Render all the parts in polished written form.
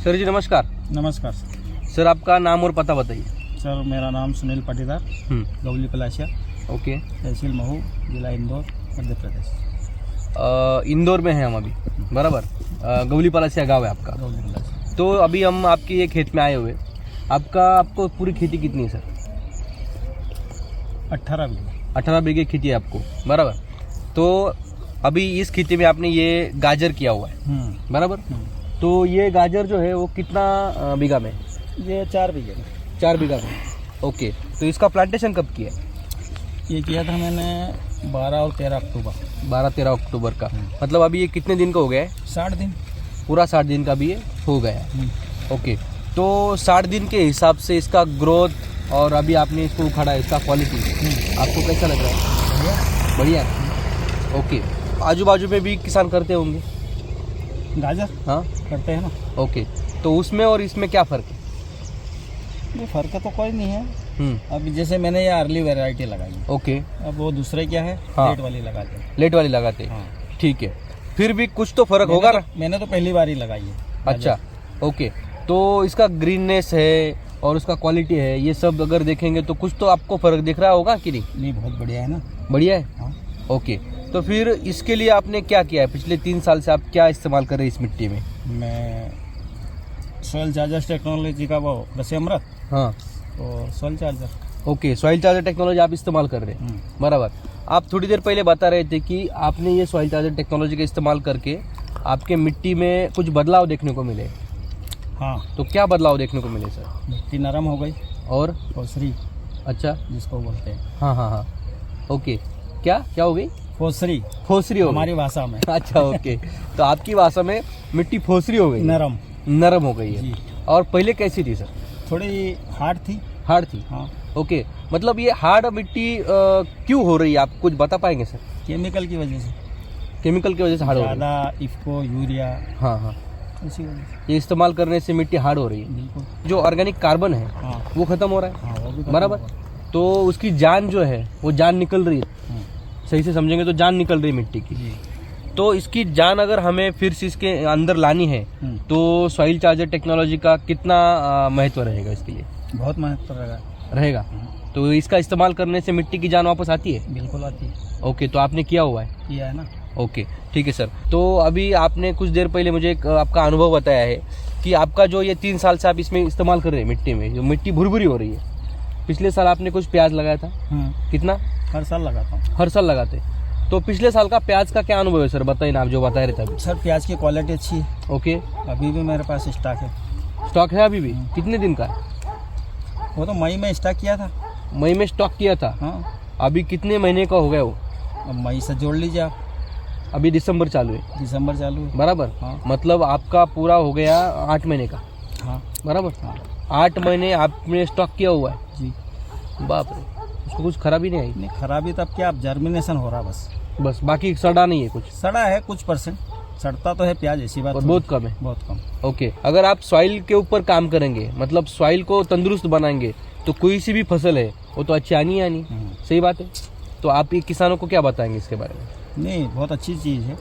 Sir जी नमस्कार। नमस्कार sir आपका नाम और पता बताइए। सर, मेरा नाम सुनील पाटीदार, गौली पलाशिया, ओके। तहसील महू, जिला इंदौर, मध्य प्रदेश। इंदौर में हैं हम अभी, बराबर। गौली पलासिया गाँव है आपका। गौली पलाशिया। तो अभी हम आपके ये खेत में आए हुए। आपको पूरी खेती कितनी है सर? 18 बीघे। 18 बीघे खेती है आपको, बराबर। तो अभी इस खेती में आपने ये गाजर किया हुआ है, बराबर। तो ये गाजर जो है वो कितना बीघा में? ये 4 बीघे में। 4 बीघा में, ओके। तो इसका प्लांटेशन कब किया है? ये किया था मैंने 12 और 13 अक्टूबर। 12-13 अक्टूबर का। मतलब अभी ये कितने दिन का हो गया है? 60 दिन। पूरा 60 दिन का भी ये हो गया है, ओके। तो 60 दिन के हिसाब से इसका ग्रोथ और अभी आपने इसको उखाड़ा है, इसका क्वालिटी आपको कैसा लग रहा है? बढ़िया है, ओके। आजू बाजू में भी किसान करते होंगे गाजर? हाँ करते हैं ना। ओके। तो उसमें और इसमें क्या फ़र्क है? ये फर्क तो कोई नहीं है। अभी जैसे मैंने ये अर्ली वैरायटी लगाई है, ओके। अब वो दूसरे क्या है, हाँ। लेट वाली लगाते हैं। लेट वाली लगाते हैं, हाँ। ठीक है। फिर भी कुछ तो फर्क होगा ना? मैंने तो पहली बार ही लगाई है। अच्छा, ओके। तो इसका ग्रीननेस है और उसका क्वालिटी है, ये सब अगर देखेंगे तो कुछ तो आपको फर्क दिख रहा होगा कि नहीं? नहीं, बहुत बढ़िया है ना। बढ़िया है, हाँ। ओके। तो फिर इसके लिए आपने क्या किया है? पिछले 3 साल से आप क्या इस्तेमाल कर रहे हैं इस मिट्टी में? मैं सॉइल चार्जर टेक्नोलॉजी का वो कृषि अमृत हाँ, और soil charger. Okay. Soil charger technology आप इस्तेमाल कर रहे हैं, बराबर। आप थोड़ी देर पहले बता रहे थे कि आपने ये सॉइल चार्जर टेक्नोलॉजी का इस्तेमाल करके आपके मिट्टी में कुछ बदलाव देखने को मिले। हाँ। तो क्या बदलाव देखने को मिले सर? मिट्टी नरम हो गई और फोसरी, अच्छा, जिसको बोलते हैं। हाँ हाँ हाँ, ओके। क्या हो गई? फोसरी। फोसरी हो गई हमारी भाषा में। अच्छा, ओके। तो आपकी भाषा में मिट्टी फोसरी हो गई, नरम हो गई है। जी। और पहले कैसी थी सर? थोड़ी हार्ड थी। हार्ड थी, हाँ। ओके। मतलब ये हार्ड मिट्टी क्यों हो रही है, आप कुछ बता पाएंगे सर? केमिकल की वजह से। केमिकल की वजह से हार्ड हो रही है? ज़्यादा इफ्को, यूरिया, हाँ हाँ, इसी वजह से। ये इस्तेमाल करने से मिट्टी हार्ड हो रही है। बिल्कुल। जो ऑर्गेनिक कार्बन है हाँ। वो खत्म हो रहा है, हाँ, वो भी खत्म बराबर। होगा। तो उसकी जान जो है वो जान निकल रही है, सही से समझेंगे तो जान निकल रही है मिट्टी की। जी। तो इसकी जान अगर हमें फिर से इसके अंदर लानी है तो सॉइल चार्जर टेक्नोलॉजी का कितना महत्व रहेगा इसके लिए? बहुत महत्व रहेगा। तो इसका इस्तेमाल करने से मिट्टी की जान वापस आती है? बिल्कुल आती है। ओके। तो आपने किया हुआ है? किया है ना। ओके, ठीक है सर। तो अभी आपने कुछ देर पहले मुझे एक आपका अनुभव बताया है कि आपका जो ये 3 साल से आप इसमें इस्तेमाल कर रहे हैं मिट्टी में, जो मिट्टी भुरभुरी हो रही है। पिछले साल आपने कुछ प्याज लगाया था, कितना? हर साल लगाता हूँ। हर साल लगाते। तो पिछले साल का प्याज का क्या अनुभव है सर, बताइए ना, आप जो बता रहे थे अभी। सर, प्याज की क्वालिटी अच्छी है। ओके। अभी भी मेरे पास स्टॉक है। स्टॉक है अभी भी? कितने दिन का है? वो तो मई में स्टॉक किया था। मई में स्टॉक किया था? हाँ। अभी कितने महीने का हो गया वो? अब मई से जोड़ लीजिए आप। अभी दिसंबर चालू है, दिसंबर चालू है। बराबर। हाँ। मतलब आपका पूरा हो गया 8 महीने का, हाँ। बराबर। हाँ। 8 महीने आपने स्टॉक किया हुआ है। जी। बाप रे, उसको कुछ खराबी नहीं आई? नहीं, खराबी तब क्या, अब जर्मिनेशन हो रहा बस बाकी सड़ा नहीं है कुछ? सड़ा है कुछ परसेंट, सड़ता तो है प्याज, ऐसी बात और थोड़ी। बहुत कम है? बहुत कम। ओके। अगर आप सॉइल के ऊपर काम करेंगे, मतलब सॉइल को तंदुरुस्त बनाएंगे, तो कोई सी भी फसल है वो तो अच्छी आनी आनी। सही बात है। तो आप ये किसानों को क्या बताएंगे इसके बारे में? नहीं, बहुत अच्छी चीज़ है।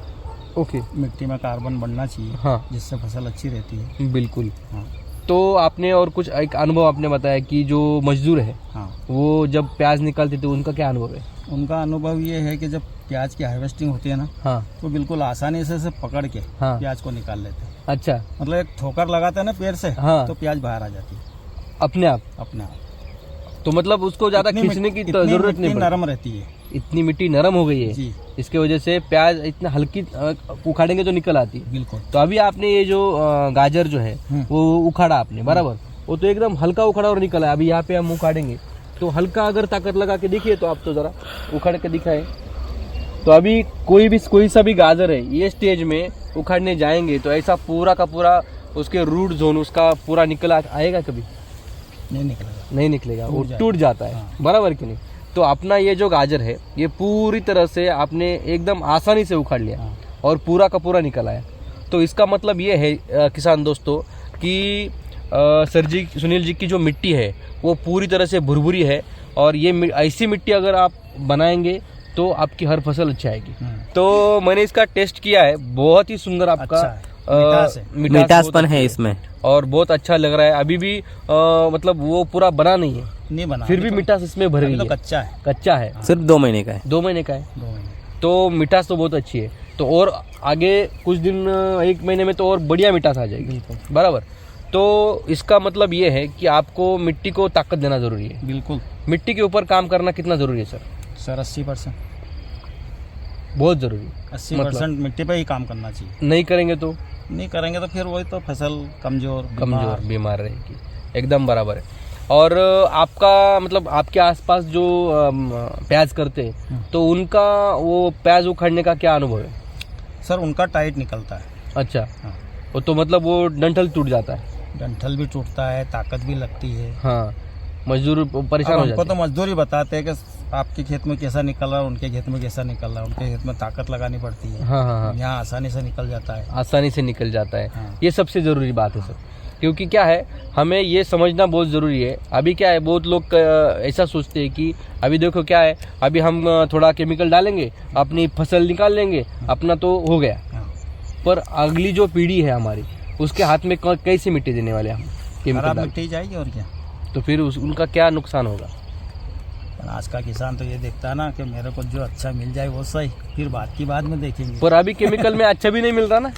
ओके। मिट्टी में कार्बन बढ़ना चाहिए, हाँ, जिससे फसल अच्छी रहती है। बिल्कुल। हाँ। तो आपने और कुछ एक अनुभव आपने बताया कि जो मजदूर है हाँ। वो जब प्याज निकालते थे उनका क्या अनुभव है? उनका अनुभव ये है कि जब प्याज की हार्वेस्टिंग होती है ना, हाँ तो बिल्कुल आसानी से पकड़ के हाँ। प्याज को निकाल लेते हैं। अच्छा, मतलब एक ठोकर लगाते हैं ना पैर से, हाँ। तो प्याज बाहर आ जाती है अपने आप? अपने आप। तो मतलब उसको ज्यादा खींचने की जरूरत नहीं पड़ती? नरम रहती है। इतनी मिट्टी नरम हो गई है जी। इसके वजह से प्याज इतना हल्की उखाड़ेंगे तो निकल आती है। बिल्कुल। तो अभी आपने ये जो गाजर जो है वो उखाड़ा आपने, बराबर। वो तो एकदम हल्का उखाड़ा और निकला है। अभी यहाँ पे हम उखाड़ेंगे तो हल्का अगर ताकत लगा के देखिए तो आप तो जरा उखाड़ के दिखाए। तो अभी कोई सा भी गाजर है, ये स्टेज में उखाड़ने जाएंगे तो ऐसा पूरा का पूरा उसके रूट जोन उसका पूरा निकल आएगा? कभी नहीं निकलेगा। नहीं निकलेगा, वो टूट जाता है। हाँ। बराबर कि नहीं? तो अपना ये जो गाजर है ये पूरी तरह से आपने एकदम आसानी से उखाड़ लिया। हाँ। और पूरा का पूरा निकल आया। तो इसका मतलब ये है किसान दोस्तों कि सर जी, सुनील जी की जो मिट्टी है वो पूरी तरह से भुरभुरी है और ये ऐसी मिट्टी अगर आप बनाएंगे तो आपकी हर फसल अच्छी आएगी। तो मैंने इसका टेस्ट किया है, बहुत ही सुंदर आपका मिठास है। बहुत मिठासपन अच्छी है इसमें। और बहुत अच्छा लग रहा है। अभी भी मतलब वो पूरा बना नहीं है, नहीं बना, फिर भी मिठास इसमें भर अभी गई तो है। कच्चा है, कच्चा है, सिर्फ 2 महीने का है। 2 महीने का है, 2 महीने। तो मिठास तो बहुत अच्छी है। तो और आगे कुछ दिन 1 महीने में तो और बढ़िया मिठास आ जाएगी, बिल्कुल बराबर। तो इसका मतलब ये है कि आपको मिट्टी को ताकत देना जरूरी है। बिल्कुल मिट्टी के ऊपर काम करना कितना जरूरी है सर? सर 80%, बहुत जरूरी। 80% मिट्टी पे ही काम करना चाहिए। नहीं करेंगे तो नहीं करेंगे तो फिर वही तो फसल कमजोर बीमार रहेगी, एकदम बराबर है। और आपका मतलब आपके आसपास जो प्याज करते हैं तो उनका वो प्याज उखाड़ने का क्या अनुभव है? सर उनका टाइट निकलता है। अच्छा, हाँ। वो तो मतलब वो डंठल टूट जाता है। डंठल भी टूटता है, ताकत भी लगती है। हाँ, मजदूर परेशान अब हो हमको जाते तो हैं। मजदूर ही बताते हैं कि आपके खेत में कैसा निकल रहा है, उनके खेत में कैसा निकल रहा है। उनके खेत में ताकत लगानी पड़ती है, हाँ हाँ हाँ, यहाँ आसानी से निकल जाता है। आसानी से निकल जाता है। हाँ। ये सबसे ज़रूरी बात है सर, क्योंकि क्या है, हमें ये समझना बहुत ज़रूरी है। अभी क्या है, बहुत लोग ऐसा सोचते हैं कि अभी देखो क्या है, अभी हम थोड़ा केमिकल डालेंगे, अपनी फसल निकाल लेंगे, अपना तो हो गया। हाँ। पर अगली जो पीढ़ी है हमारी, उसके हाथ में कैसे मिट्टी देने वाले हम केमिकल खराब डाल, मिट्टी जाएगी और क्या। तो फिर उनका क्या नुकसान होगा? पर आज का किसान तो ये देखता है ना कि मेरे को जो अच्छा मिल जाए वो सही, फिर बात की बाद में देखेंगे। पर अभी केमिकल में अच्छा भी नहीं मिल रहा ना,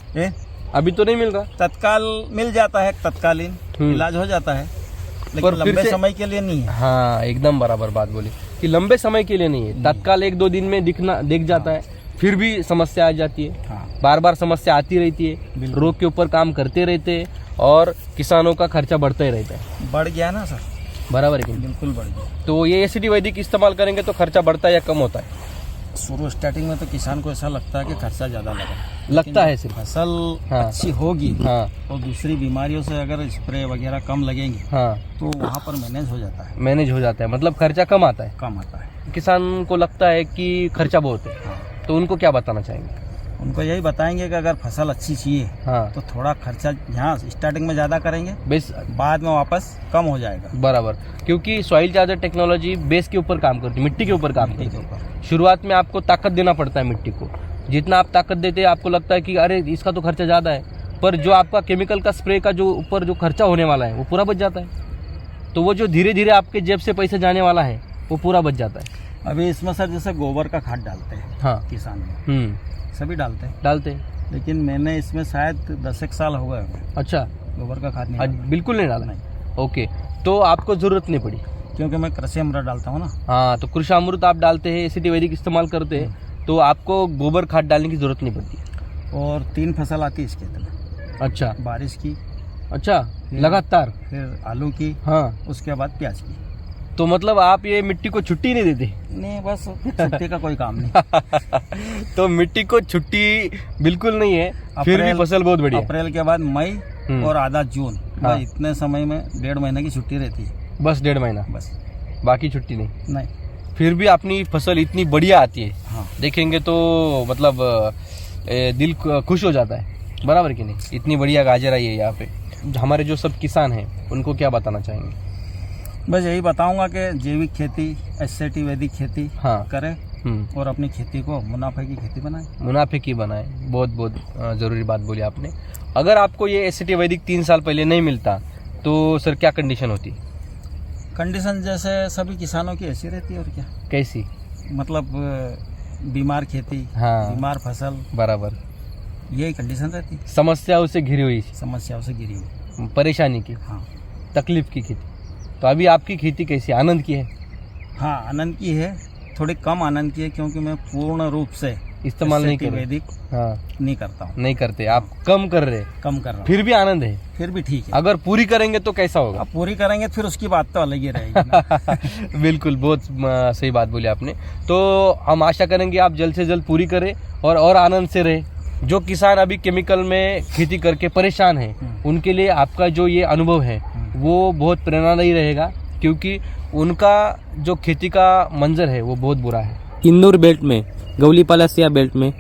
अभी तो नहीं मिल रहा। तत्काल मिल जाता है, तत्कालीन इलाज हो जाता है, लेकिन पर फिर लंबे से- समय के लिए नहीं है। हाँ, एकदम बराबर बात बोली कि लंबे समय के लिए नहीं है। तत्काल 1-2 दिन में दिख जाता है, फिर भी समस्या आ जाती है। हाँ बार बार समस्या आती रहती है, बिल्कुल। रोग के ऊपर काम करते रहते हैं और किसानों का खर्चा बढ़ता ही रहता है। बढ़ गया ना सर, बराबर है कि नहीं? बिल्कुल बढ़ गया। तो ये एसिडी वैदिक इस्तेमाल करेंगे तो खर्चा बढ़ता है या कम होता है? शुरू स्टार्टिंग में तो किसान को ऐसा लगता है कि खर्चा ज्यादा लगा, लगता है सिर्फ। फसल हाँ। अच्छी होगी हाँ और दूसरी बीमारियों से अगर स्प्रे वगैरह कम लगेंगे हाँ, तो वहाँ पर मैनेज हो जाता है, मैनेज हो जाता है, मतलब खर्चा कम आता है। कम आता है। किसान को लगता है कि खर्चा बहुत है, हाँ। तो उनको क्या बताना चाहेंगे? उनको यही बताएंगे कि अगर फसल अच्छी चाहिए हाँ, तो थोड़ा खर्चा यहाँ स्टार्टिंग में ज़्यादा करेंगे, बेस बाद में वापस कम हो जाएगा। बराबर, क्योंकि सॉइल चार्जर टेक्नोलॉजी बेस के ऊपर काम करती है, मिट्टी के ऊपर काम मिट्टी करती के है। ऊपर शुरुआत में आपको ताकत देना पड़ता है मिट्टी को। जितना आप ताकत देते हैं आपको लगता है कि अरे इसका तो खर्चा ज़्यादा है, पर जो आपका केमिकल का स्प्रे का जो ऊपर जो खर्चा होने वाला है वो पूरा बच जाता है। तो वो जो धीरे धीरे आपके जेब से पैसे जाने वाला है वो पूरा बच जाता है। अभी इसमें सर जैसे गोबर का खाद डालते हैं हाँ, किसान में, सभी डालते हैं, डालते हैं। लेकिन मैंने इसमें शायद 10 साल हो गए होंगे अच्छा, गोबर का खाद नहीं आज डाला। बिल्कुल नहीं डाला? नहीं, ओके, तो आपको ज़रूरत नहीं पड़ी। क्योंकि मैं कृषि अमृत डालता हूँ ना। हाँ, तो कृषि अमृत आप डालते हैं, एसिडी वैदिक इस्तेमाल करते हैं, तो आपको गोबर खाद डालने की ज़रूरत नहीं पड़ती। और 3 फसल आती है इस खेत में, अच्छा बारिश की, अच्छा, लगातार। फिर आलू की, हाँ, उसके बाद प्याज की। तो मतलब आप ये मिट्टी को छुट्टी नहीं देते? नहीं, बस छुट्टी का कोई काम नहीं। तो मिट्टी को छुट्टी बिल्कुल नहीं है, फिर भी अप्रैल- फसल बहुत बढ़िया। अप्रैल के बाद मई और आधा जून, हाँ। बस इतने समय में 1.5 महीने की छुट्टी रहती है, बस 1.5 महीना, बस। बाकी छुट्टी नहीं। नहीं, फिर भी अपनी फसल इतनी बढ़िया आती है, हाँ देखेंगे तो मतलब दिल खुश हो जाता है, बराबर कि नहीं? इतनी बढ़िया गाजर आई है यहाँ पे। हमारे जो सब किसान हैं उनको क्या बताना चाहेंगे? बस यही बताऊंगा कि जैविक खेती, एसएटी वैदिक खेती हाँ, करें और अपनी खेती को मुनाफे की खेती बनाएं। मुनाफे की बनाए। बहुत बहुत ज़रूरी बात बोली आपने। अगर आपको ये एसिडी वैदिक 3 साल पहले नहीं मिलता तो सर क्या कंडीशन होती? कंडीशन जैसे सभी किसानों की ऐसी रहती है, और क्या, कैसी? मतलब बीमार खेती, हाँ, बीमार फसल, बराबर, यही कंडीशन रहती है। समस्याओं से घिरी हुई, समस्याओं से घिरी हुई। परेशानी की, हाँ तकलीफ की खेती। तो अभी आपकी खेती कैसी, आनंद की है? हाँ, आनंद की है, थोड़ी कम आनंद की है, क्योंकि मैं पूर्ण रूप से इस्तेमाल नहीं SAT कर रहे? वैदिक हाँ, नहीं करता हूँ, नहीं करते आप, कम कर रहे, कम कर रहा हूँ, फिर भी आनंद है। फिर भी ठीक है। अगर पूरी करेंगे तो कैसा होगा? अब पूरी करेंगे फिर उसकी बात तो अलग ही रहेगी ना। बिल्कुल, बहुत सही बात बोली आपने। तो हम आशा करेंगे आप जल्द से जल्द पूरी करें और आनंद से रहे। जो किसान अभी केमिकल में खेती करके परेशान हैं उनके लिए आपका जो ये अनुभव है वो बहुत प्रेरणादायी रहेगा, क्योंकि उनका जो खेती का मंजर है वो बहुत बुरा है। इंदौर बेल्ट में, गौली पालासिया बेल्ट में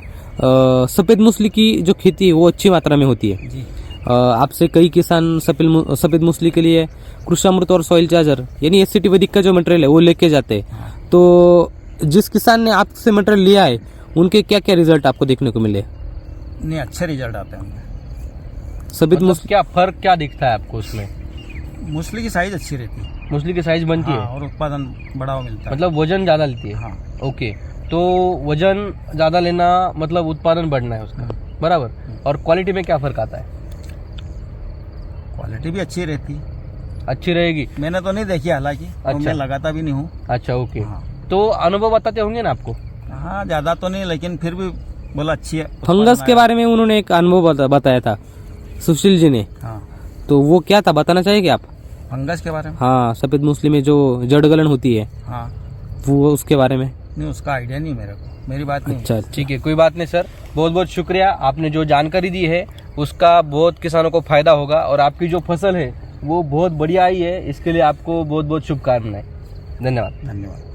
सफ़ेद मूसली की जो खेती है वो अच्छी मात्रा में होती है। जी, आपसे कई किसान सफ़ेद मूसली के लिए कृषि अमृत और सॉइल चार्जर यानी एससीटी वैदिक का जो मटेरियल है वो लेके जाते हैं। तो जिस किसान ने आपसे मटेरियल लिया है उनके क्या क्या रिजल्ट आपको देखने को मिले? नहीं, अच्छे रिजल्ट आते हैं उनके। सफेद मतलब मूसली क्या फर्क क्या दिखता है आपको उसमें? मूसली की साइज अच्छी रहती है। मूसली की साइज बनती हाँ, है, और उत्पादन बड़ा मिलता है। मतलब वजन ज़्यादा लेती है। हाँ ओके, तो वजन ज़्यादा लेना मतलब उत्पादन बढ़ना है उसका, बराबर। और क्वालिटी में क्या फ़र्क आता है? क्वालिटी भी अच्छी रहती है। अच्छी रहेगी। मैंने तो नहीं देखी हालांकि, और अच्छा। मैं लगाता भी नहीं हूँ। अच्छा, ओके। हाँ। तो अनुभव बताते होंगे ना आपको? हाँ, ज़्यादा तो नहीं, लेकिन फिर भी बोला अच्छी है। फंगस के बारे में उन्होंने एक अनुभव बताया था सुशील जी ने, हाँ, तो वो क्या था बताना चाहेंगे आप? फंगस के बारे में। हाँ, सफेद मूसली में जो जड़ गलन होती है, हाँ, वो उसके बारे में। नहीं उसका आइडिया नहीं मेरे को, मेरी बात नहीं। अच्छा, ठीक है, कोई बात नहीं सर, बहुत बहुत शुक्रिया। आपने जो जानकारी दी है उसका बहुत किसानों को फायदा होगा, और आपकी जो फसल है वो बहुत बढ़िया आई है, इसके लिए आपको बहुत बहुत शुभकामनाएं। धन्यवाद। धन्यवाद।